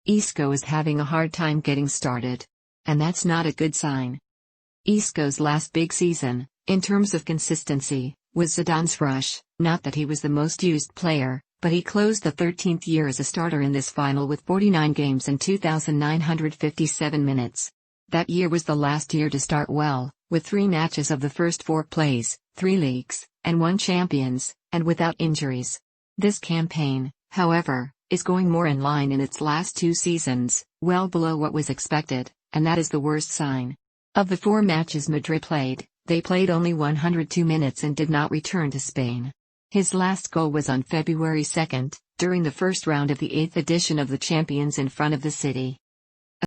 Isco is having a hard time getting started. And that's not a good sign. Isco's last big season, in terms of consistency, was Zidane's rush. Not that he was the most used player, but he closed the 13th year as a starter in this final with 49 games and 2,957 minutes. That year was the last year to start well, with 3 matches of the first 4 plays, 3 leagues, and 1 champions, and without injuries. This campaign, however, is going more in line in its last 2 seasons, well below what was expected, and that is the worst sign. Of the 4 matches Madrid played, they played only 102 minutes and did not return to Spain. His last goal was on February 2, during the first round of the 8th edition of the Champions in front of the City.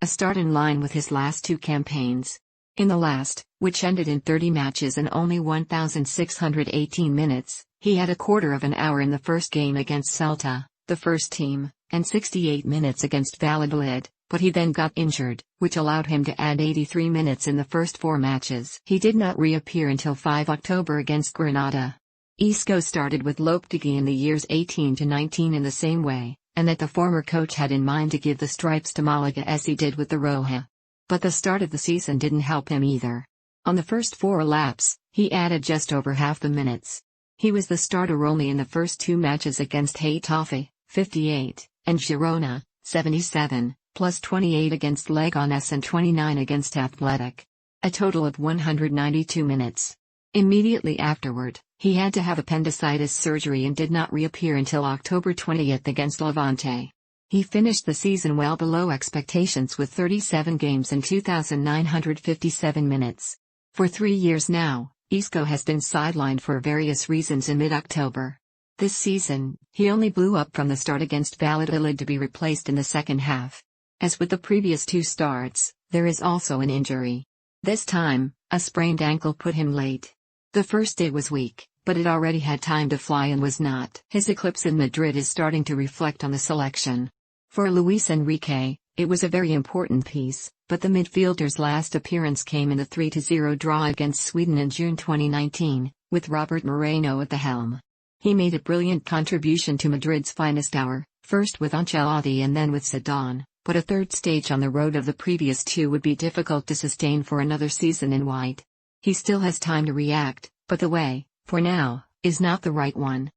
A start in line with his last 2 campaigns. In the last, which ended in 30 matches and only 1,618 minutes, he had a quarter of an hour in the first game against Celta, the first team, and 68 minutes against Valladolid, but he then got injured, which allowed him to add 83 minutes in the first 4 matches. He did not reappear until 5 October against Granada. Isco started with Lopetegui in the years 18 to 19 in the same way, and that the former coach had in mind to give the stripes to Malaga as he did with the Roja. But the start of the season didn't help him either. On the first 4 laps, he added just over half the minutes. He was the starter only in the first 2 matches against Getafe, 58, and Girona, 77, plus 28 against Leganes and 29 against Athletic. A total of 192 minutes. Immediately afterward, he had to have appendicitis surgery and did not reappear until October 20 against Levante. He finished the season well below expectations with 37 games and 2,957 minutes. For 3 years now, Isco has been sidelined for various reasons in mid-October. This season, he only blew up from the start against Valladolid to be replaced in the second half. As with the previous 2 starts, there is also an injury. This time, a sprained ankle put him late. The first day was weak, but it already had time to fly and was not. His eclipse in Madrid is starting to reflect on the selection. For Luis Enrique, it was a very important piece, but the midfielder's last appearance came in the 3-0 draw against Sweden in June 2019, with Robert Moreno at the helm. He made a brilliant contribution to Madrid's finest hour, first with Ancelotti and then with Zidane, but a third stage on the road of the previous 2 would be difficult to sustain for another season in white. He still has time to react, but the way, for now, is not the right one.